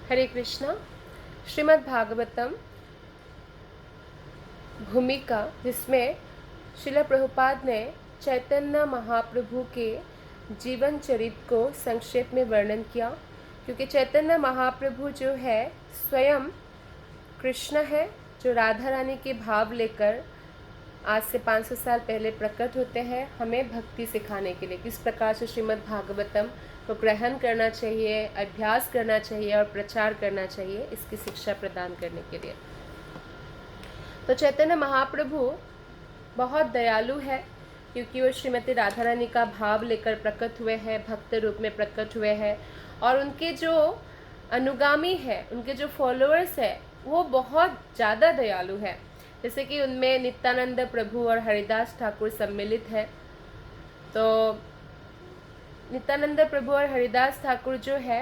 हरे कृष्णा। श्रीमद् भागवतम भूमिका, जिसमें श्रील प्रभुपाद ने चैतन्य महाप्रभु के जीवन चरित्र को संक्षेप में वर्णन किया, क्योंकि चैतन्य महाप्रभु जो है स्वयं कृष्ण है, जो राधा रानी के भाव लेकर आज से 500 साल पहले प्रकट होते हैं हमें भक्ति सिखाने के लिए, किस प्रकार से श्रीमद् भागवतम को ग्रहण करना चाहिए, अभ्यास करना चाहिए और प्रचार करना चाहिए, इसकी शिक्षा प्रदान करने के लिए। तो चैतन्य महाप्रभु बहुत दयालु है, क्योंकि वो श्रीमती राधा रानी का भाव लेकर प्रकट हुए हैं, भक्त रूप में प्रकट हुए हैं, और उनके जो अनुगामी है, उनके जो फॉलोअर्स है, वो बहुत ज़्यादा दयालु है। जैसे कि उनमें नित्यानंद प्रभु और हरिदास ठाकुर सम्मिलित है। तो नित्यानंद प्रभु और हरिदास ठाकुर जो है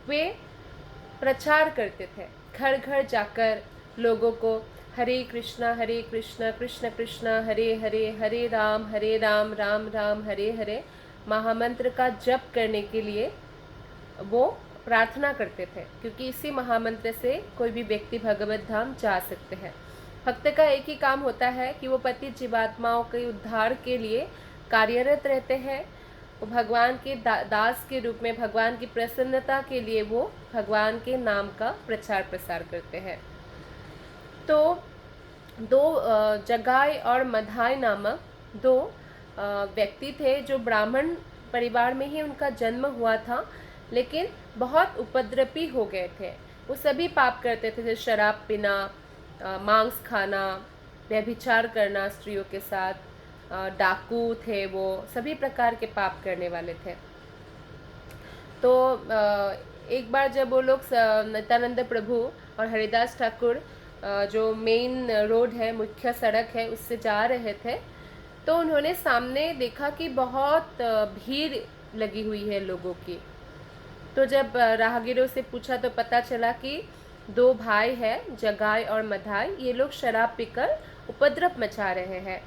वे प्रचार करते थे, घर घर जाकर लोगों को हरे कृष्णा कृष्ण कृष्ण हरे हरे, हरे राम राम राम हरे हरे महामंत्र का जप करने के लिए वो प्रार्थना करते थे, क्योंकि इसी महामंत्र से कोई भी व्यक्ति भगवत धाम जा सकते हैं। भक्त का एक ही काम होता है कि वो पतित जीवात्माओं के उद्धार के लिए कार्यरत रहते हैं। वो भगवान के दास के रूप में भगवान की प्रसन्नता के लिए वो भगवान के नाम का प्रचार प्रसार करते हैं। तो दो जगाई और मधाई नामक दो व्यक्ति थे, जो ब्राह्मण परिवार में ही उनका जन्म हुआ था, लेकिन बहुत उपद्रवी हो गए थे। वो सभी पाप करते थे, जैसे शराब पीना, मांस खाना, व्यभिचार करना स्त्रियों के साथ, डाकू थे, वो सभी प्रकार के पाप करने वाले थे। तो एक बार जब वो लोग नित्यानंद प्रभु और हरिदास ठाकुर जो मेन रोड है, मुख्य सड़क है, उससे जा रहे थे, तो उन्होंने सामने देखा कि बहुत भीड़ लगी हुई है लोगों की। तो जब राहगीरों से पूछा तो पता चला कि दो भाई हैं, जगाई और मधाई, ये लोग शराब पीकर उपद्रव मचा रहे हैं।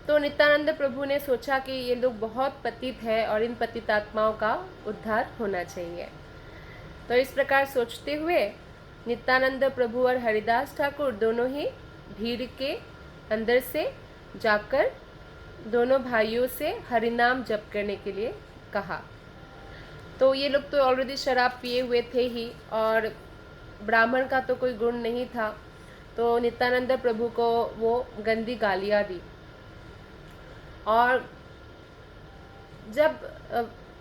तो नित्यानंद प्रभु ने सोचा कि ये लोग बहुत पतित है और इन पतित आत्माओं का उद्धार होना चाहिए। तो इस प्रकार सोचते हुए नित्यानंद प्रभु और हरिदास ठाकुर दोनों ही भीड़ के अंदर से जाकर दोनों भाइयों से हरिनाम जप करने के लिए कहा। तो ये लोग तो ऑलरेडी शराब पिए हुए थे ही, और ब्राह्मण का तो कोई गुण नहीं था। तो नित्यानंद प्रभु को वो गंदी गालियाँ दी। और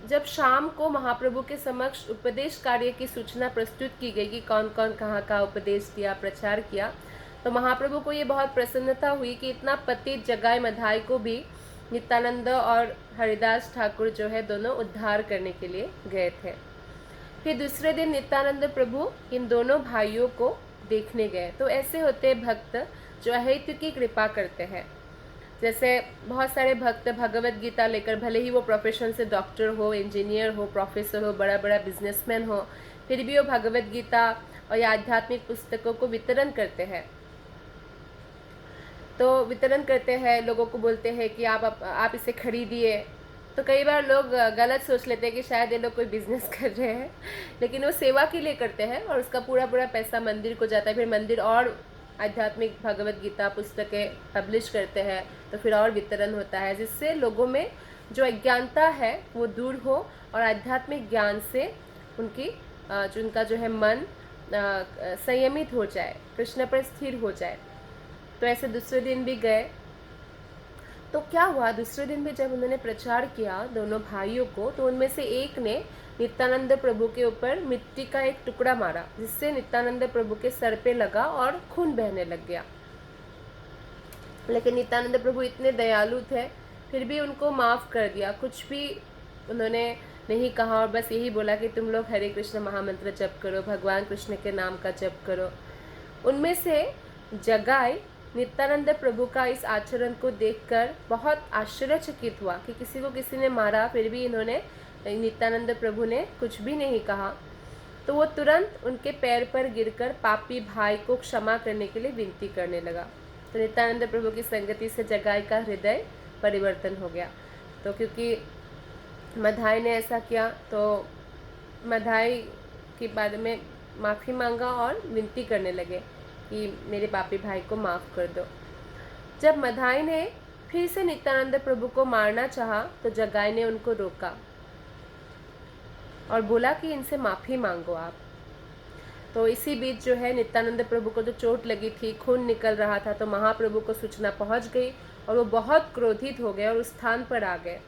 जब शाम को महाप्रभु के समक्ष उपदेश कार्य की सूचना प्रस्तुत की गई कि कौन कौन कहाँ का उपदेश दिया, प्रचार किया, तो महाप्रभु को ये बहुत प्रसन्नता हुई कि इतना पतित जगाई मधाई को भी नित्यानंद और हरिदास ठाकुर जो है दोनों उद्धार करने के लिए गए थे। फिर दूसरे दिन नित्यानंद प्रभु इन दोनों भाइयों को देखने गए। तो ऐसे होते भक्त जो अहेतु की कृपा करते हैं। जैसे बहुत सारे भक्त भगवत गीता लेकर, भले ही वो प्रोफेशन से डॉक्टर हो, इंजीनियर हो, प्रोफेसर हो, बड़ा बड़ा बिजनेसमैन हो, फिर भी वो भगवत गीता और या आध्यात्मिक पुस्तकों को वितरण करते हैं। तो वितरण करते हैं, लोगों को बोलते हैं कि आप इसे खरीदिए। तो कई बार लोग गलत सोच लेते हैं कि शायद ये लोग कोई बिजनेस कर रहे हैं, लेकिन वो सेवा के लिए करते हैं और उसका पूरा पूरा पैसा मंदिर को जाता है। फिर मंदिर और आध्यात्मिक भगवत गीता पुस्तकें पब्लिश करते हैं, तो फिर और वितरण होता है, जिससे लोगों में जो अज्ञानता है वो दूर हो और आध्यात्मिक ज्ञान से उनका जो है मन संयमित हो जाए, कृष्ण पर स्थिर हो जाए। तो ऐसे दूसरे दिन भी गए। तो क्या हुआ, दूसरे दिन भी जब उन्होंने प्रचार किया दोनों भाइयों को, तो उनमें से एक ने नित्यानंद प्रभु के ऊपर मिट्टी का एक टुकड़ा मारा, जिससे नित्यानंद प्रभु के सर पे लगा और खून बहने लग गया। लेकिन नित्यानंद प्रभु इतने दयालु थे, फिर भी उनको माफ़ कर दिया, कुछ भी उन्होंने नहीं कहा, और बस यही बोला कि तुम लोग हरे कृष्ण महामंत्र जप करो, भगवान कृष्ण के नाम का जप करो। उनमें से जगाई नित्यानंद प्रभु का इस आचरण को देखकर बहुत आश्चर्यचकित हुआ कि किसी ने मारा, फिर भी इन्होंने, नित्यानंद प्रभु ने कुछ भी नहीं कहा। तो वो तुरंत उनके पैर पर गिरकर पापी भाई को क्षमा करने के लिए विनती करने लगा। तो नित्यानंद प्रभु की संगति से जगाई का हृदय परिवर्तन हो गया। तो क्योंकि मधाई ने ऐसा किया, तो मधाई के बारे में माफ़ी मांगा और विनती करने लगे कि मेरे पापी भाई को माफ़ कर दो। जब मधाई ने फिर से नित्यानंद प्रभु को मारना चाहा तो जगाई ने उनको रोका और बोला कि इनसे माफ़ी मांगो आप। तो इसी बीच जो है नित्यानंद प्रभु को जो चोट लगी थी, खून निकल रहा था, तो महाप्रभु को सूचना पहुंच गई और वो बहुत क्रोधित हो गए और उस स्थान पर आ गए।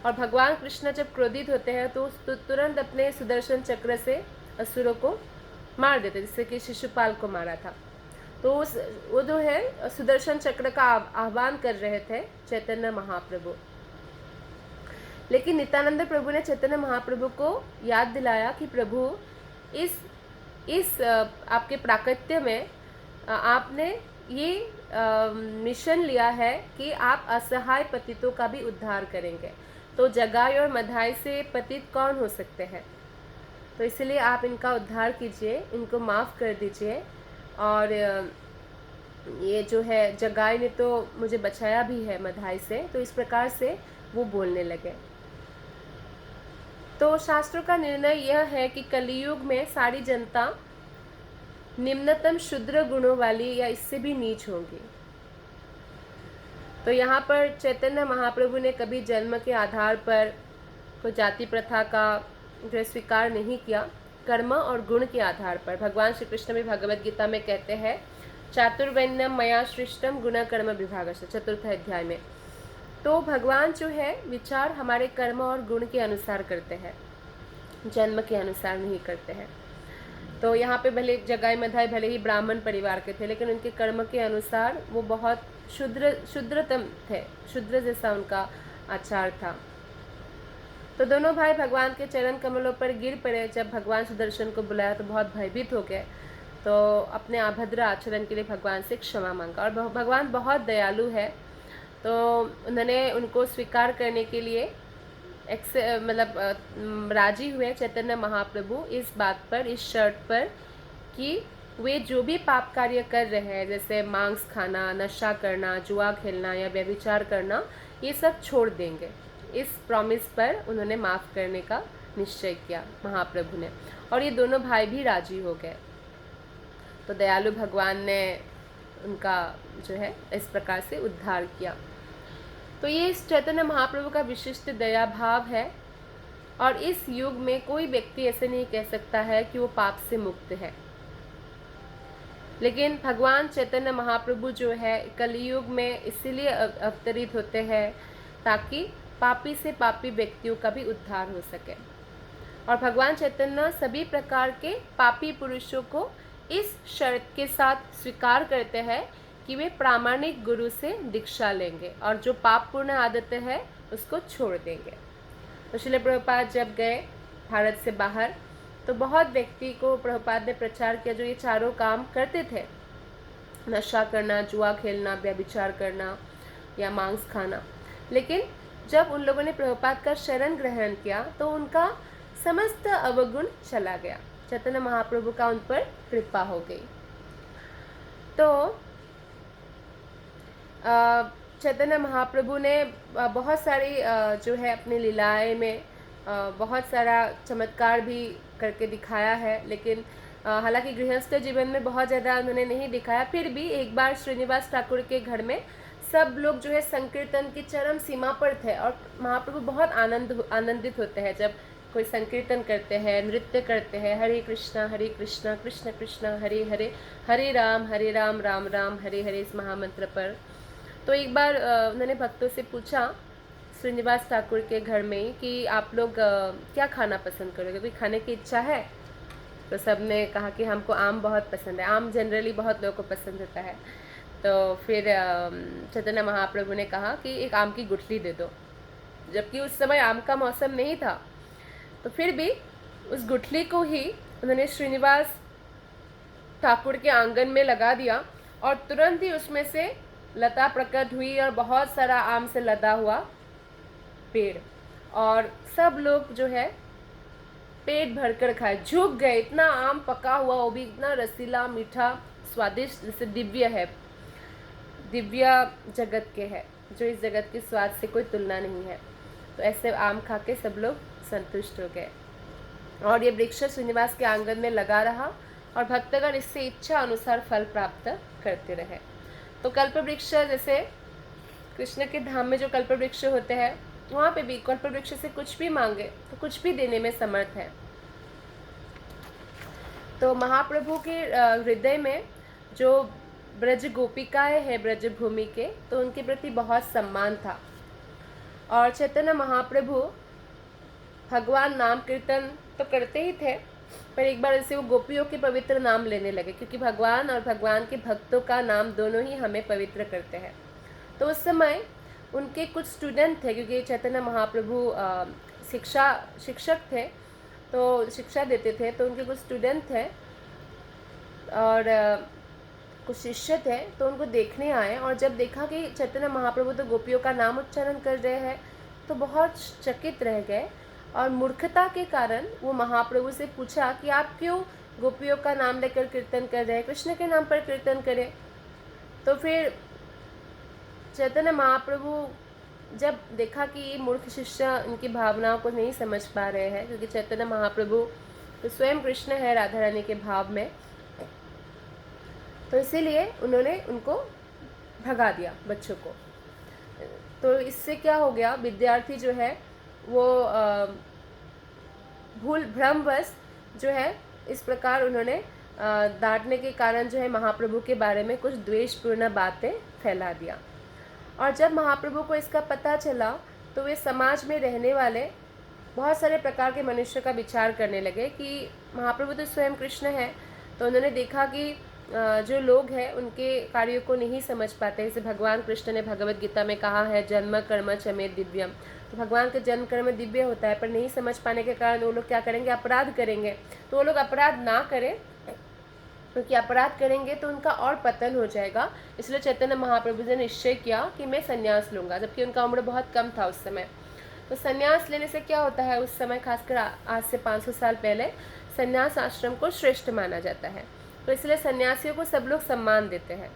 और भगवान कृष्ण जब क्रोधित होते हैं तो तुरंत अपने सुदर्शन चक्र से असुरों को मार देते, जिससे कि शिशुपाल को मारा था। तो वो जो है सुदर्शन चक्र का आह्वान कर रहे थे चैतन्य महाप्रभु। लेकिन नित्यानंद प्रभु ने चैतन्य महाप्रभु को याद दिलाया कि प्रभु इस आपके प्राकट्य में आपने ये मिशन लिया है कि आप असहाय पतितों का भी उद्धार करेंगे। तो जगाई और मधाई से पतित कौन हो सकते हैं? तो इसलिए आप इनका उद्धार कीजिए, इनको माफ़ कर दीजिए। और ये जो है जगाई ने तो मुझे बचाया भी है मधाई से। तो इस प्रकार से वो बोलने लगे। तो शास्त्रों का निर्णय यह है कि कलियुग में सारी जनता निम्नतम शूद्र गुणों वाली या इससे भी नीच होंगी। तो यहाँ पर चैतन्य महाप्रभु ने कभी जन्म के आधार पर कोई जाति प्रथा का जो स्वीकार नहीं किया, कर्म और गुण के आधार पर। भगवान श्री कृष्ण भी भगवद गीता में कहते हैं, चातुर्वर्ण्यम मया सृष्टम गुण कर्म विभागश, चतुर्थ अध्याय में। तो भगवान जो है विचार हमारे कर्म और गुण के अनुसार करते हैं, जन्म के अनुसार नहीं करते हैं। तो यहाँ पे भले जगाई मधाई भले ही ब्राह्मण परिवार के थे, लेकिन उनके कर्म के अनुसार वो बहुत शुद्रतम थे, शुद्र जैसा उनका आचार था। तो दोनों भाई भगवान के चरण कमलों पर गिर पड़े। जब भगवान सुदर्शन को बुलाया तो बहुत भयभीत हो गए। तो अपने अभद्र आचरण के लिए भगवान से क्षमा मांगा। और भगवान बहुत दयालु है, तो उन्होंने उनको स्वीकार करने के लिए राजी हुए चैतन्य महाप्रभु इस बात पर, इस शर्त पर कि वे जो भी पाप कार्य कर रहे हैं, जैसे मांस खाना, नशा करना, जुआ खेलना या व्यभिचार करना, ये सब छोड़ देंगे। इस प्रॉमिस पर उन्होंने माफ़ करने का निश्चय किया महाप्रभु ने, और ये दोनों भाई भी राजी हो गए। तो दयालु भगवान ने उनका जो है इस प्रकार से उद्धार किया। तो ये इस चैतन्य महाप्रभु का विशिष्ट दया भाव है। और इस युग में कोई व्यक्ति ऐसे नहीं कह सकता है कि वो पाप से मुक्त है। लेकिन भगवान चैतन्य महाप्रभु जो है कलयुग में इसीलिए अवतरित होते हैं ताकि पापी से पापी व्यक्तियों का भी उद्धार हो सके। और भगवान चैतन्य सभी प्रकार के पापी पुरुषों को इस शर्त के साथ स्वीकार करते हैं कि वे प्रामाणिक गुरु से दीक्षा लेंगे और जो पापपूर्ण आदतें हैं उसको छोड़ देंगे। तो श्रील प्रभुपाद जब गए भारत से बाहर, तो बहुत व्यक्ति को प्रभुपाद ने प्रचार किया जो ये चारों काम करते थे, नशा करना, जुआ खेलना, व्यभिचार करना या मांस खाना। लेकिन जब उन लोगों ने प्रभुपाद का शरण ग्रहण किया तो उनका समस्त अवगुण चला गया, चैतन्य महाप्रभु का उन पर कृपा हो गई। तो चैतन्य महाप्रभु ने बहुत सारी जो है अपनी लीलाएं में बहुत सारा चमत्कार भी करके दिखाया है। लेकिन हालांकि गृहस्थ जीवन में बहुत ज़्यादा उन्होंने नहीं दिखाया। फिर भी एक बार श्रीनिवास ठाकुर के घर में सब लोग जो है संकीर्तन की चरम सीमा पर थे और महाप्रभु बहुत आनंदित होते हैं जब कोई संकीर्तन करते हैं, नृत्य करते हैं, हरे कृष्णा कृष्ण कृष्ण हरे हरे, हरे राम राम राम हरे हरे, इस महामंत्र पर। तो एक बार उन्होंने भक्तों से पूछा श्रीनिवास ठाकुर के घर में कि आप लोग क्या खाना पसंद करोगे, कोई खाने की इच्छा है? तो सब ने कहा कि हमको आम बहुत पसंद है। आम जनरली बहुत लोगों को पसंद होता है। तो फिर चैतन्य महाप्रभु ने कहा कि एक आम की गुठली दे दो, जबकि उस समय आम का मौसम नहीं था। तो फिर भी उस गुठली को ही उन्होंने श्रीनिवास ठाकुर के आंगन में लगा दिया और तुरंत ही उसमें से लता प्रकट हुई और बहुत सारा आम से लदा हुआ पेड़, और सब लोग जो है पेट भरकर खाए, झुक गए। इतना आम पका हुआ, वो भी इतना रसीला, मीठा, स्वादिष्ट, जैसे दिव्य है, दिव्य जगत के है, जो इस जगत के स्वाद से कोई तुलना नहीं है। तो ऐसे आम खा के सब लोग संतुष्ट हो गए। और ये वृक्ष श्रीनिवास के आंगन में लगा रहा और भक्तगण इससे इच्छा अनुसार फल प्राप्त करते रहे। तो कल्प वृक्ष जैसे कृष्ण के धाम में जो कल्प वृक्ष होते हैं, वहाँ पे भी कल्प वृक्ष से कुछ भी मांगे तो कुछ भी देने में समर्थ है। तो महाप्रभु के हृदय में जो ब्रज गोपिकाएं हैं ब्रज भूमि के, तो उनके प्रति बहुत सम्मान था। और चैतन्य महाप्रभु भगवान नाम कीर्तन तो करते ही थे, पर एक बार ऐसे वो गोपियों के पवित्र नाम लेने लगे, क्योंकि भगवान और भगवान के भक्तों का नाम दोनों ही हमें पवित्र करते हैं। तो उस समय उनके कुछ स्टूडेंट थे, क्योंकि चैतन्य महाप्रभु शिक्षक थे, तो शिक्षा देते थे, तो उनके कुछ स्टूडेंट थे और कुछ शिष्य थे, तो उनको देखने आए। और जब देखा कि चैतन्य महाप्रभु तो गोपियों का नाम उच्चारण कर रहे हैं, तो बहुत चकित रह गए और मूर्खता के कारण वो महाप्रभु से पूछा कि आप क्यों गोपियों का नाम लेकर कीर्तन कर रहे हैं, कृष्ण के नाम पर कीर्तन करें। तो फिर चैतन्य महाप्रभु जब देखा कि ये मूर्ख शिष्य इनकी भावनाओं को नहीं समझ पा रहे हैं, क्योंकि चैतन्य महाप्रभु तो स्वयं कृष्ण है राधा रानी के भाव में, तो इसीलिए उन्होंने उनको भगा दिया बच्चों को। तो इससे क्या हो गया, विद्यार्थी जो है वो भ्रमवश जो है इस प्रकार उन्होंने डांटने के कारण जो है महाप्रभु के बारे में कुछ द्वेषपूर्ण बातें फैला दिया। और जब महाप्रभु को इसका पता चला, तो वे समाज में रहने वाले बहुत सारे प्रकार के मनुष्य का विचार करने लगे कि महाप्रभु तो स्वयं कृष्ण है। तो उन्होंने देखा कि जो लोग हैं उनके कार्यों को नहीं समझ पाते। जैसे भगवान कृष्ण ने भगवत गीता में कहा है, जन्म कर्म च मे दिव्यम। तो भगवान का जन्म कर्म दिव्य होता है, पर नहीं समझ पाने के कारण वो लोग क्या करेंगे, अपराध करेंगे। तो वो लोग अपराध ना करें, क्योंकि अपराध करेंगे तो उनका और पतन हो जाएगा। इसलिए चैतन्य महाप्रभु ने निश्चय किया कि मैं संन्यास लूँगा, जबकि उनका उम्र बहुत कम था उस समय। तो संन्यास लेने से क्या होता है, उस समय खासकर आज से 500 साल पहले संन्यास आश्रम को श्रेष्ठ माना जाता है। तो इसलिए सन्यासियों को सब लोग सम्मान देते हैं।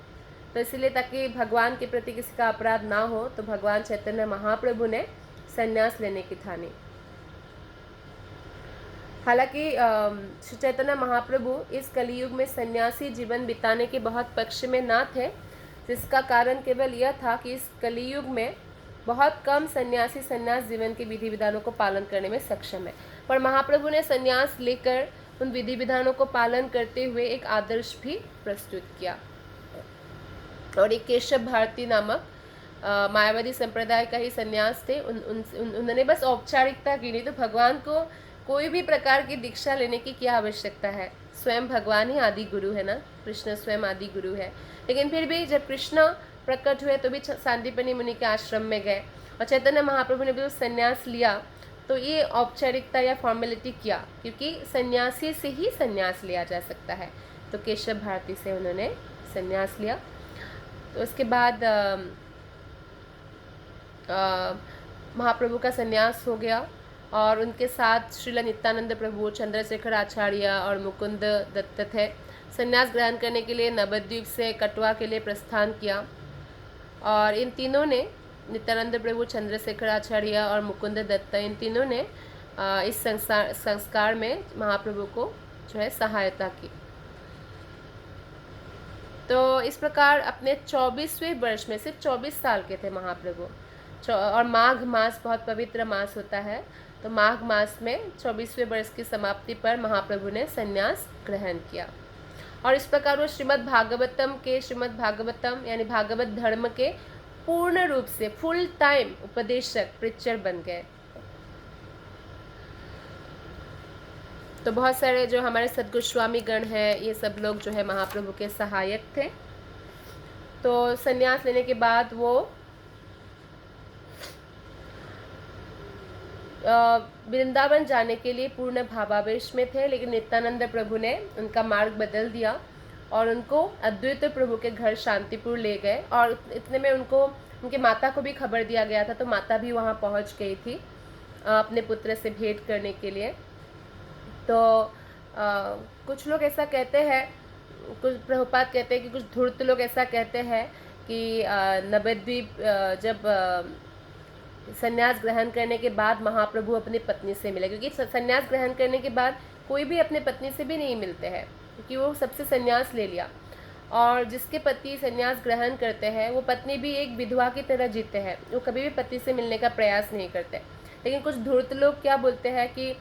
तो इसलिए ताकि भगवान के प्रति किसी का अपराध ना हो, तो भगवान चैतन्य महाप्रभु ने संन्यास लेने की ठानी। हालांकि श्री चैतन्य महाप्रभु इस कलियुग में सन्यासी जीवन बिताने के बहुत पक्ष में ना थे, जिसका कारण केवल यह था कि इस कलियुग में बहुत कम सन्यासी संन्यास जीवन के विधि विधानों को पालन करने में सक्षम है। पर महाप्रभु ने संन्यास लेकर उन विधि विधानों को पालन करते हुए एक आदर्श भी प्रस्तुत किया। और एक केशव भारती नामक मायावादी संप्रदाय का ही संन्यास थे। उन्होंने बस औपचारिकता की, नहीं तो भगवान को कोई भी प्रकार की दीक्षा लेने की क्या आवश्यकता है। स्वयं भगवान ही आदि गुरु है ना, कृष्ण स्वयं आदि गुरु है। लेकिन फिर भी जब कृष्ण प्रकट हुए तो भी सांदीपनि मुनि के आश्रम में गए, और चैतन्य महाप्रभु ने भी उस संन्यास लिया। तो ये औपचारिकता या फॉर्मेलिटी किया, क्योंकि सन्यासी से ही संन्यास लिया जा सकता है। तो केशव भारती से उन्होंने संन्यास लिया। तो उसके बाद महाप्रभु का संन्यास हो गया, और उनके साथ श्रील नित्यानंद प्रभु, चंद्रशेखर आचार्य और मुकुंद दत्त थे। संन्यास ग्रहण करने के लिए नवद्वीप से कटवा के लिए प्रस्थान किया। और इन तीनों ने, नित्यानंद प्रभु, चंद्रशेखर आचार्य और मुकुंद दत्त, इन तीनों ने इस संस्कार में महाप्रभु को जो है सहायता की। तो इस प्रकार अपने 24वें वर्ष में, सिर्फ 24 साल के थे महाप्रभु, और माघ मास बहुत पवित्र मास होता है, तो माघ मास में 24वें वर्ष की समाप्ति पर महाप्रभु ने संन्यास ग्रहण किया। और इस प्रकार वो श्रीमद् भागवतम यानी भागवत धर्म के पूर्ण रूप से फुल टाइम उपदेशक, प्रीचर बन गए। तो बहुत सारे जो हमारे सद्गोस्वामी गण हैं, ये सब लोग जो है महाप्रभु के सहायक थे। तो संन्यास लेने के बाद वो वृंदावन जाने के लिए पूर्ण भावावेश में थे, लेकिन नित्यानंद प्रभु ने उनका मार्ग बदल दिया और उनको अद्वैत प्रभु के घर शांतिपुर ले गए। और इतने में उनको उनके माता को भी खबर दिया गया था, तो माता भी वहाँ पहुँच गई थी अपने पुत्र से भेंट करने के लिए। तो कुछ लोग ऐसा कहते हैं, कुछ प्रभुपाद कहते हैं कि कुछ धूर्त लोग ऐसा कहते हैं कि नवद्वीप जब संन्यास ग्रहण करने के बाद महाप्रभु अपनी पत्नी से मिले, क्योंकि संन्यास ग्रहण करने के बाद कोई भी अपने पत्नी से भी नहीं मिलते हैं, क्योंकि वो सबसे संन्यास ले लिया। और जिसके पति संन्यास ग्रहण करते हैं वो पत्नी भी एक विधवा की तरह जीते हैं, वो कभी भी पति से मिलने का प्रयास नहीं करते। लेकिन कुछ धूर्त लोग क्या बोलते हैं कि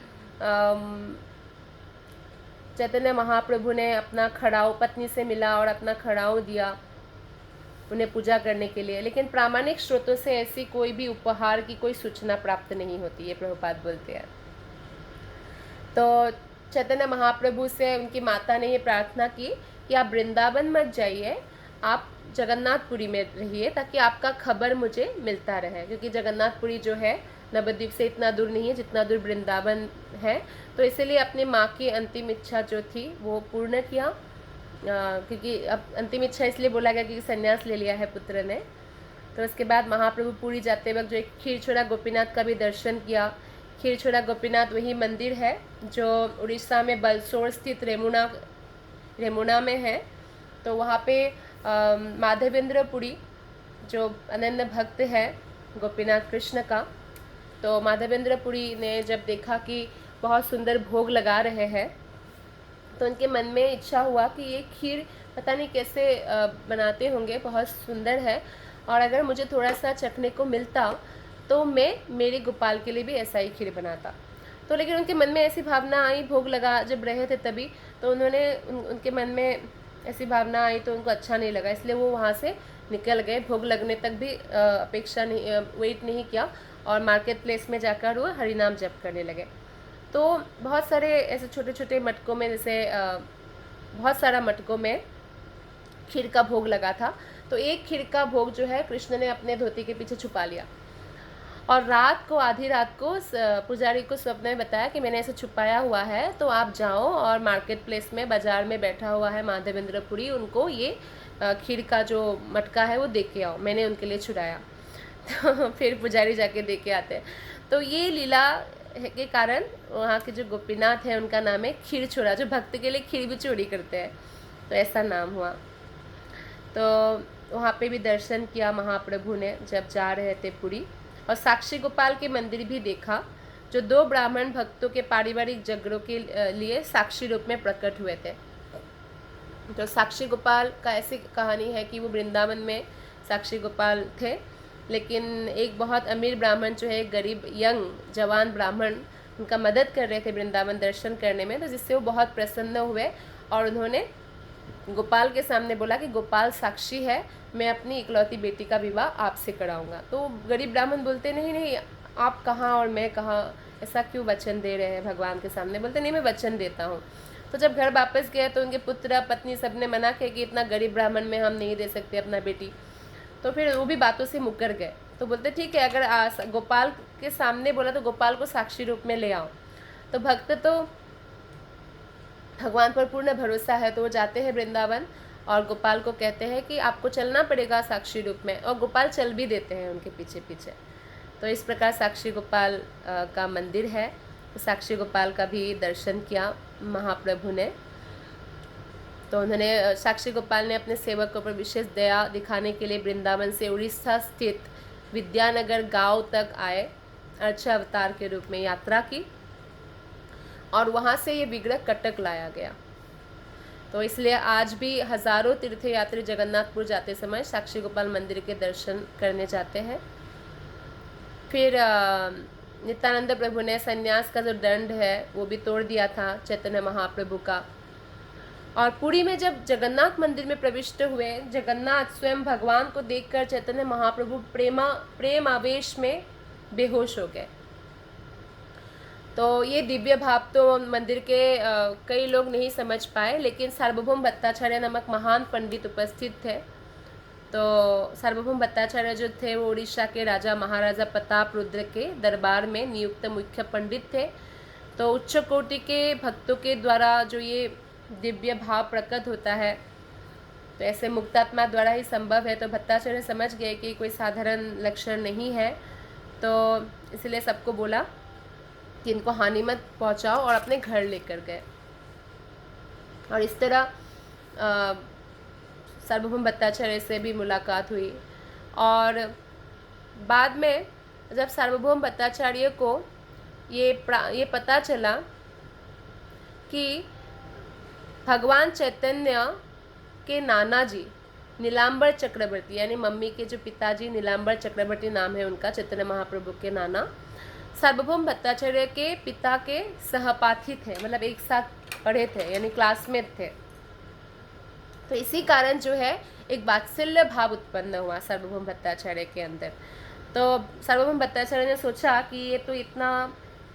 चैतन्य महाप्रभु ने अपना खड़ाऊ पत्नी से मिला और अपना खड़ाऊ दिया उन्हें पूजा करने के लिए, लेकिन प्रामाणिक स्रोतों से ऐसी कोई भी उपहार की कोई सूचना प्राप्त नहीं होती है, प्रभुपाद बोलते हैं। तो चैतन्य महाप्रभु से उनकी माता ने ये प्रार्थना की कि आप वृंदावन मत जाइए, आप जगन्नाथपुरी में रहिए, ताकि आपका खबर मुझे मिलता रहे, क्योंकि जगन्नाथपुरी जो है नवद्वीप से इतना दूर नहीं है जितना दूर वृंदावन है। तो इसीलिए अपनी माँ की अंतिम इच्छा जो थी वो पूर्ण किया, क्योंकि अब अंतिम इच्छा इसलिए बोला गया क्योंकि संन्यास ले लिया है पुत्र ने। तो उसके बाद महाप्रभु पुरी जाते वक्त जो एक खीरछोड़ा गोपीनाथ का भी दर्शन किया। खीरछोड़ा गोपीनाथ वही मंदिर है जो उड़ीसा में बलसोर स्थित रेमुना में है। तो वहाँ पे माधवेंद्र पुरी जो अनन्य भक्त है गोपीनाथ कृष्ण का, तो माधवेंद्र पुरी ने जब देखा कि बहुत सुंदर भोग लगा रहे हैं तो उनके मन में इच्छा हुआ कि ये खीर पता नहीं कैसे बनाते होंगे, बहुत सुंदर है, और अगर मुझे थोड़ा सा चखने को मिलता तो मैं मेरे गोपाल के लिए भी ऐसा ही खीर बनाता। तो लेकिन उनके मन में ऐसी भावना आई, भोग लगा जब रहे थे तभी, तो उन्होंने उनके मन में ऐसी भावना आई तो उनको अच्छा नहीं लगा, इसलिए वो वहाँ से निकल गए। भोग लगने तक भी अपेक्षा नहीं, वेट नहीं किया, और मार्केट प्लेस में जाकर वो हरिनाम जप करने लगे। तो बहुत सारे ऐसे छोटे छोटे मटकों में, जैसे बहुत सारा मटकों में खीर का भोग लगा था। तो एक खीर का भोग जो है कृष्ण ने अपने धोती के पीछे छुपा लिया, और रात को आधी रात को पुजारी को स्वप्न में बताया कि मैंने ऐसे छुपाया हुआ है, तो आप जाओ और मार्केट प्लेस में बाजार में बैठा हुआ है माधवेंद्र पुरी, उनको ये खीर का जो मटका है वो दे के आओ, मैंने उनके लिए छुड़ाया। तो फिर पुजारी जाके दे के आते हैं। तो ये लीला के कारण वहाँ के जो गोपीनाथ है उनका नाम है खीर छोड़ा, जो भक्त के लिए खीर भी चोरी करते हैं, तो ऐसा नाम हुआ। तो वहाँ पे भी दर्शन किया महाप्रभु ने जब जा रहे थे पुरी, और साक्षी गोपाल के मंदिर भी देखा जो 2 ब्राह्मण भक्तों के पारिवारिक झगड़ों के लिए साक्षी रूप में प्रकट हुए थे। तो साक्षी गोपाल का ऐसी कहानी है कि वो वृंदावन में साक्षी गोपाल थे, लेकिन एक बहुत अमीर ब्राह्मण जो है, गरीब यंग जवान ब्राह्मण, उनका मदद कर रहे थे वृंदावन दर्शन करने में, तो जिससे वो बहुत प्रसन्न हुए और उन्होंने गोपाल के सामने बोला कि गोपाल साक्षी है, मैं अपनी इकलौती बेटी का विवाह आपसे कराऊंगा। तो गरीब ब्राह्मण बोलते नहीं नहीं, आप कहाँ और मैं कहाँ, ऐसा क्यों वचन दे रहे हैं भगवान के सामने? बोलते नहीं, मैं वचन देता हूँ। तो जब घर वापस गए तो उनके पुत्र पत्नी सब ने मना किया कि इतना गरीब ब्राह्मण में हम नहीं दे सकते अपना बेटी। तो फिर वो भी बातों से मुकर गए। तो बोलते ठीक है, अगर गोपाल के सामने बोला तो गोपाल को साक्षी रूप में ले आओ। तो भक्त तो भगवान पर पूर्ण भरोसा है, तो वो जाते हैं वृंदावन और गोपाल को कहते हैं कि आपको चलना पड़ेगा साक्षी रूप में, और गोपाल चल भी देते हैं उनके पीछे पीछे। तो इस प्रकार साक्षी गोपाल का मंदिर है। साक्षी गोपाल का भी दर्शन किया महाप्रभु ने। तो उन्होंने साक्षी गोपाल ने अपने सेवकों पर विशेष दया दिखाने के लिए वृंदावन से उड़ीसा स्थित विद्यानगर गांव तक आए, अर्च अवतार के रूप में यात्रा की, और वहाँ से ये विग्रह कटक लाया गया। तो इसलिए आज भी हजारों तीर्थयात्री जगन्नाथपुर जाते समय साक्षी गोपाल मंदिर के दर्शन करने जाते हैं। फिर नित्यानंद प्रभु ने संन्यास का जो दंड है वो भी तोड़ दिया था चैतन्य महाप्रभु का। और पुरी में जब जगन्नाथ मंदिर में प्रविष्ट हुए, जगन्नाथ स्वयं भगवान को देखकर चैतन्य महाप्रभु प्रेम आवेश में बेहोश हो गए। तो ये दिव्य भाव तो मंदिर के कई लोग नहीं समझ पाए, लेकिन सार्वभौम भट्टाचार्य नामक महान पंडित उपस्थित थे। तो सार्वभौम भट्टाचार्य जो थे वो उड़ीसा के राजा महाराजा प्रताप रुद्र के दरबार में नियुक्त मुख्य पंडित थे। तो उच्च कोटि के भक्तों के द्वारा जो ये दिव्य भाव प्रकट होता है, तो ऐसे मुक्तात्मा द्वारा ही संभव है। तो भट्टाचार्य समझ गए कि कोई साधारण लक्षण नहीं है, तो इसलिए सबको बोला कि इनको हानि मत पहुंचाओ, और अपने घर लेकर गए। और इस तरह सार्वभौम भट्टाचार्य से भी मुलाकात हुई। और बाद में जब सार्वभौम भट्टाचार्य को ये पता चला कि भगवान चैतन्य के नाना जी नीलांबर चक्रवर्ती, यानी मम्मी के जो पिताजी नीलांबर चक्रवर्ती नाम है उनका, चैतन्य महाप्रभु के नाना, सार्वभौम भट्टाचार्य के पिता के सहपाठी थे, मतलब एक साथ पढ़े थे, यानी क्लासमेट थे। तो इसी कारण जो है एक वात्सल्य भाव उत्पन्न हुआ सार्वभौम भट्टाचार्य के अंदर। तो सार्वभौम भट्टाचार्य ने सोचा कि ये तो इतना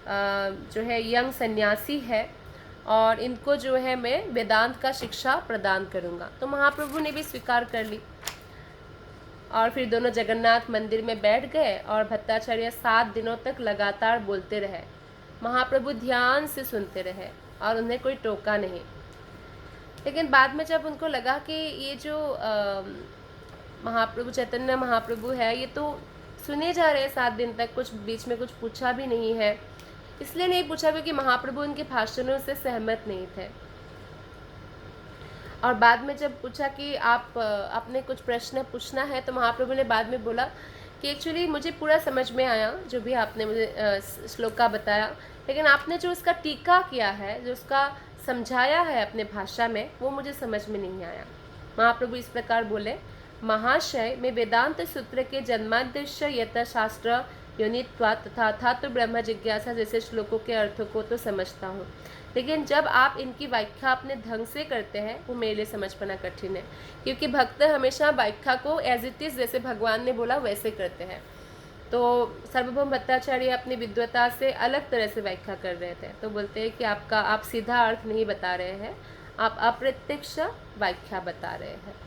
जो है यंग सन्यासी है और इनको जो है मैं वेदांत का शिक्षा प्रदान करूँगा। तो महाप्रभु ने भी स्वीकार कर ली और फिर दोनों जगन्नाथ मंदिर में बैठ गए और भट्टाचार्य 7 दिनों तक लगातार बोलते रहे। महाप्रभु ध्यान से सुनते रहे और उन्हें कोई टोका नहीं। लेकिन बाद में जब उनको लगा कि ये जो महाप्रभु चैतन्य महाप्रभु है ये तो सुने जा रहे हैं 7 दिन तक, कुछ बीच में कुछ पूछा भी नहीं है, इसलिए नहीं पूछा क्योंकि महाप्रभु उनके भाषणों से सहमत नहीं थे। और बाद में जब पूछा कि आपने कुछ प्रश्न पूछना है, तो महाप्रभु ने बाद में बोला कि एक्चुअली मुझे पूरा समझ में आया जो भी आपने मुझे श्लोक का बताया, लेकिन आपने जो उसका टीका किया है, जो उसका समझाया है अपने भाषा में, वो मुझे समझ में नहीं आया। महाप्रभु इस प्रकार बोले, महाशय, मैं वेदांत सूत्र के जन्माद्यस्य यथाशास्त्र योनित्वा तथा अथातो ब्रह्म जिज्ञासा जैसे श्लोकों के अर्थों को तो समझता हूँ, लेकिन जब आप इनकी व्याख्या अपने ढंग से करते हैं वो मेरे लिए समझ पाना कठिन है, क्योंकि भक्त हमेशा व्याख्या को एज इट इज़ जैसे भगवान ने बोला वैसे करते हैं। तो सार्वभौम भट्टाचार्य अपनी विद्वता से अलग तरह से व्याख्या कर रहे थे। तो बोलते हैं कि आप सीधा अर्थ नहीं बता रहे हैं, आप अप्रत्यक्ष व्याख्या बता रहे हैं।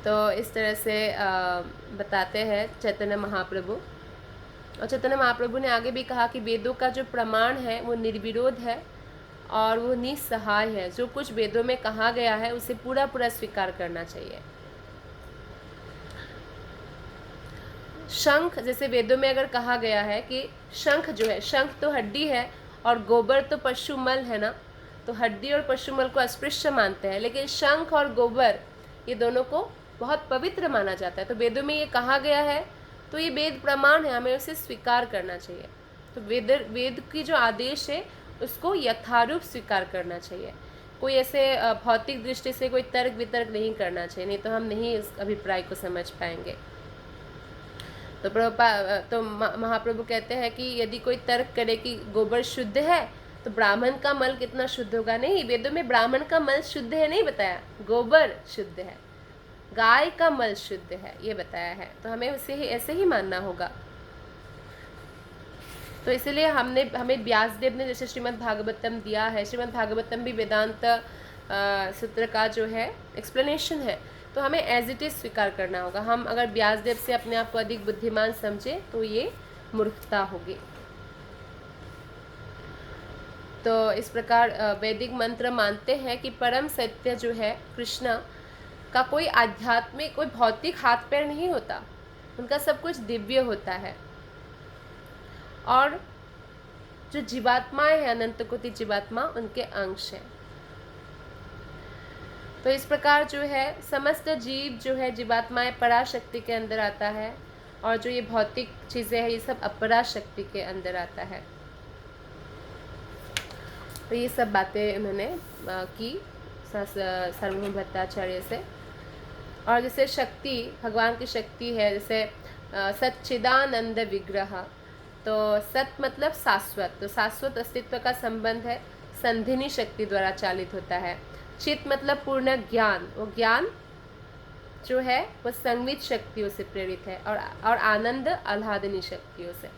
तो इस तरह से बताते हैं चैतन्य महाप्रभु। और चैतन्य महाप्रभु ने आगे भी कहा कि वेदों का जो प्रमाण है वो निर्विरोध है और वो निस्सहाय है। जो कुछ वेदों में कहा गया है उसे पूरा पूरा स्वीकार करना चाहिए। शंख, जैसे वेदों में अगर कहा गया है कि शंख जो है, शंख तो हड्डी है और गोबर तो पशुमल है ना, तो हड्डी और पशुमल को अस्पृश्य मानते हैं, लेकिन शंख और गोबर ये दोनों को बहुत पवित्र माना जाता है। तो वेदों में ये कहा गया है तो ये वेद प्रमाण है, हमें उसे स्वीकार करना चाहिए। तो वेद की जो आदेश है उसको यथारूप स्वीकार करना चाहिए। कोई ऐसे भौतिक दृष्टि से कोई तर्क वितर्क नहीं करना चाहिए, नहीं तो हम नहीं इस अभिप्राय को समझ पाएंगे। तो महाप्रभु कहते हैं कि यदि कोई तर्क करे कि गोबर शुद्ध है तो ब्राह्मण का मल कितना शुद्ध होगा, नहीं, वेदों में ब्राह्मण का मल शुद्ध है नहीं बताया, गोबर शुद्ध है, गाय का मल शुद्ध है ये बताया है। तो हमें उसे ही ऐसे ही मानना होगा। तो इसलिए हमें व्यासदेव ने जैसे श्रीमद् भागवतम दिया है, श्रीमद् भागवतम भी वेदांत सूत्र का जो है एक्सप्लेनेशन है, तो हमें एज इट इज़ स्वीकार करना होगा। हम अगर व्यासदेव से अपने आप को अधिक बुद्धिमान समझे तो ये मूर्खता होगी। तो इस प्रकार वैदिक मंत्र मानते हैं कि परम सत्य जो है कृष्ण का कोई आध्यात्मिक, कोई भौतिक हाथ पैर नहीं होता, उनका सब कुछ दिव्य होता है। और जो जीवात्माएं हैं, अनंत कोटि जीवात्मा, उनके अंश हैं। तो इस प्रकार जो है समस्त जीव जो है जीवात्माएं पराशक्ति के अंदर आता है और जो ये भौतिक चीज़ें हैं ये सब अपराशक्ति के अंदर आता है। तो ये सब बातें उन्होंने की सार्वभौम भट्टाचार्य से। और जैसे शक्ति, भगवान की शक्ति है, जैसे सच्चिदानंद विग्रह, तो सत मतलब शाश्वत, तो शाश्वत अस्तित्व का संबंध है संधिनी शक्ति द्वारा चालित होता है। चित मतलब पूर्ण ज्ञान, वो ज्ञान जो है वो संवित शक्तियों से प्रेरित है। और आनंद आह्लादनी शक्तियों से।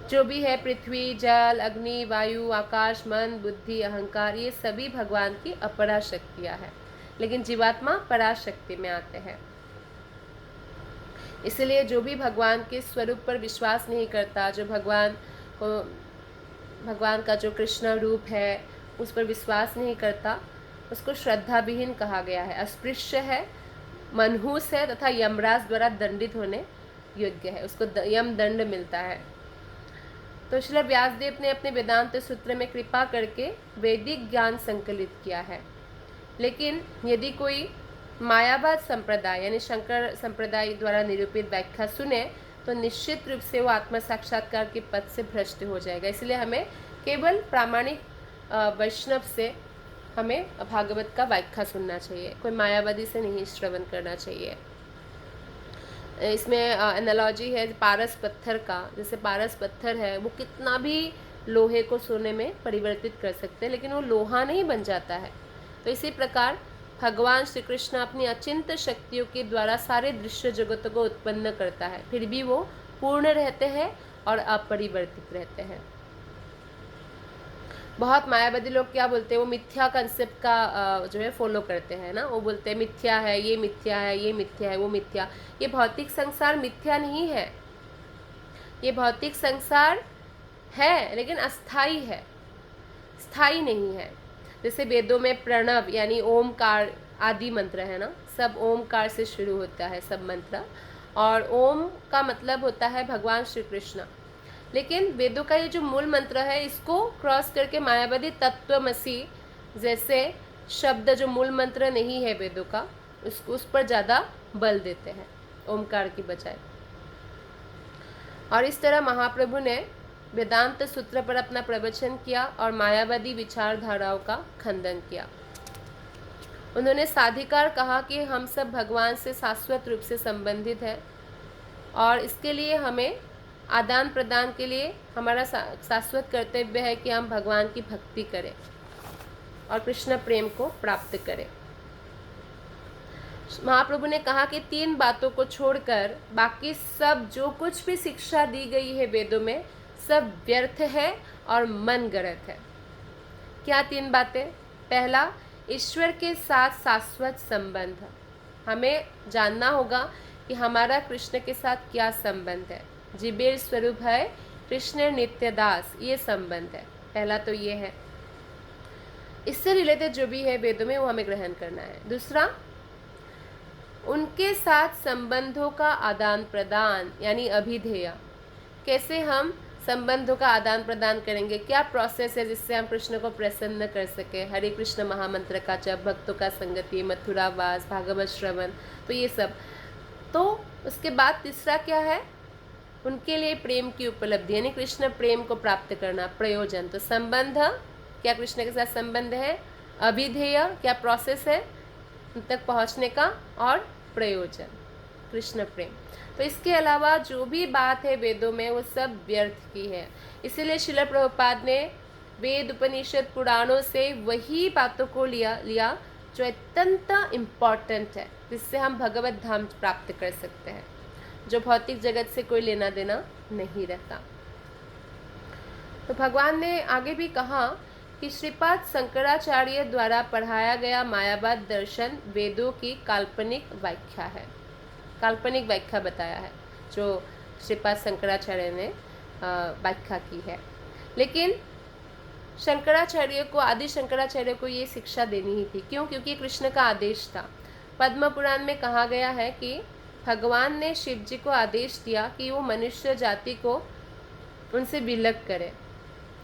जो भी है पृथ्वी, जल, अग्नि, वायु, आकाश, मन, बुद्धि, अहंकार, ये सभी भगवान की अपरा शक्तियाँ हैं, लेकिन जीवात्मा पराशक्ति में आते हैं। इसलिए जो भी भगवान के स्वरूप पर विश्वास नहीं करता, जो भगवान का जो कृष्ण रूप है उस पर विश्वास नहीं करता, उसको श्रद्धा विहीन कहा गया है, अस्पृश्य है, मनहूस है तथा यमराज द्वारा दंडित होने योग्य है, उसको यम दंड मिलता है। तो श्री व्यासदेव ने अपने वेदांत सूत्र में कृपा करके वैदिक ज्ञान संकलित किया है। लेकिन यदि कोई मायावाद संप्रदाय यानी शंकर संप्रदाय द्वारा निरूपित व्याख्या सुने तो निश्चित रूप से वो आत्म साक्षात्कार के पद से भ्रष्ट हो जाएगा। इसलिए हमें केवल प्रामाणिक वैष्णव से हमें भागवत का व्याख्या सुनना चाहिए, कोई मायावादी से नहीं श्रवण करना चाहिए। इसमें एनालॉजी है पारस पत्थर का। जैसे पारस पत्थर है, वो कितना भी लोहे को सोने में परिवर्तित कर सकते हैं, लेकिन वो लोहा नहीं बन जाता है। तो इसी प्रकार भगवान श्री कृष्ण अपनी अचिंत शक्तियों के द्वारा सारे दृश्य जगतों को उत्पन्न करता है, फिर भी वो पूर्ण रहते हैं और अपरिवर्तित रहते हैं। बहुत मायावादी लोग क्या बोलते हैं, वो मिथ्या कंसेप्ट का जो है फॉलो करते हैं ना। वो बोलते हैं मिथ्या है, ये मिथ्या है, ये मिथ्या है, वो मिथ्या। ये भौतिक संसार मिथ्या नहीं है, ये भौतिक संसार है लेकिन अस्थाई है, स्थाई नहीं है। जैसे वेदों में प्रणव यानी ओमकार आदि मंत्र है ना, सब ओमकार से शुरू होता है सब मंत्र, और ओम का मतलब होता है भगवान श्री कृष्ण। लेकिन वेदों का ये जो मूल मंत्र है, इसको क्रॉस करके मायावादी तत्वमसी जैसे शब्द जो मूल मंत्र नहीं है वेदों का, उसको उस पर ज़्यादा बल देते हैं ओमकार की बजाय। और इस तरह महाप्रभु ने वेदांत सूत्र पर अपना प्रवचन किया और मायावादी विचारधाराओं का खंडन किया। उन्होंने साधिकार कहा कि हम सब भगवान से शाश्वत रूप से संबंधित हैं और इसके लिए हमें आदान प्रदान के लिए हमारा शाश्वत कर्तव्य है कि हम भगवान की भक्ति करें और कृष्ण प्रेम को प्राप्त करें। महाप्रभु ने कहा कि 3 बातों को छोड़कर बाकी सब जो कुछ भी शिक्षा दी गई है वेदों में, सब व्यर्थ है और मन गढ़ंत है। क्या 3 बातें? पहला, ईश्वर के साथ शाश्वत संबंध। हमें जानना होगा कि हमारा कृष्ण के साथ क्या संबंध है। जीवेर स्वरूप है कृष्ण नित्य दास, ये संबंध है। पहला तो ये है, इससे रिलेटेड जो भी है वेदों में वो हमें ग्रहण करना है। दूसरा, उनके साथ संबंधों का आदान प्रदान यानी अभिधेय। कैसे हम संबंधों का आदान प्रदान करेंगे, क्या प्रोसेस है जिससे हम कृष्ण को प्रसन्न कर सके। हरे कृष्ण महामंत्र का जप, भक्तों का संगति, मथुरा वास, भागवत श्रवण, तो ये सब। तो उसके बाद तीसरा क्या है, उनके लिए प्रेम की उपलब्धि यानी कृष्ण प्रेम को प्राप्त करना, प्रयोजन। तो संबंध, क्या कृष्ण के साथ संबंध है, अभिधेय, क्या प्रोसेस है उन तक पहुँचने का, और प्रयोजन कृष्ण प्रेम। तो इसके अलावा जो भी बात है वेदों में वो सब व्यर्थ की है। इसीलिए श्रील प्रभुपाद ने वेद उपनिषद पुराणों से वही बातों को लिया जो अत्यंत इम्पॉर्टेंट है, जिससे हम भगवत धाम प्राप्त कर सकते हैं, जो भौतिक जगत से कोई लेना देना नहीं रहता। तो भगवान ने आगे भी कहा कि श्रीपाद शंकराचार्य द्वारा पढ़ाया गया मायावाद दर्शन वेदों की काल्पनिक व्याख्या है। काल्पनिक व्याख्या बताया है जो श्रीपाद शंकराचार्य ने व्याख्या की है। लेकिन शंकराचार्य को, आदि शंकराचार्य को ये शिक्षा देनी ही थी। क्यों? क्योंकि कृष्ण का आदेश था। पद्म पुराण में कहा गया है कि भगवान ने शिव जी को आदेश दिया कि वो मनुष्य जाति को उनसे विलग करे,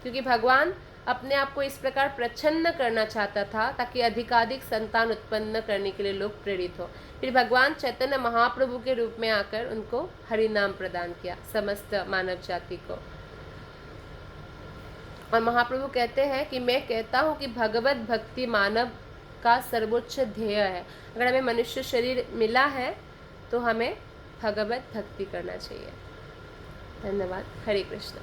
क्योंकि भगवान अपने आप को इस प्रकार प्रच्छन्न करना चाहता था ताकि अधिकाधिक संतान उत्पन्न करने के लिए लोग प्रेरित हो। फिर भगवान चैतन्य महाप्रभु के रूप में आकर उनको हरि नाम प्रदान किया समस्त मानव जाति को। और महाप्रभु कहते हैं कि मैं कहता हूँ कि भगवत भक्ति मानव का सर्वोच्च ध्येय है। अगर हमें मनुष्य शरीर मिला है तो हमें भगवत भक्ति करना चाहिए। धन्यवाद। हरे कृष्ण।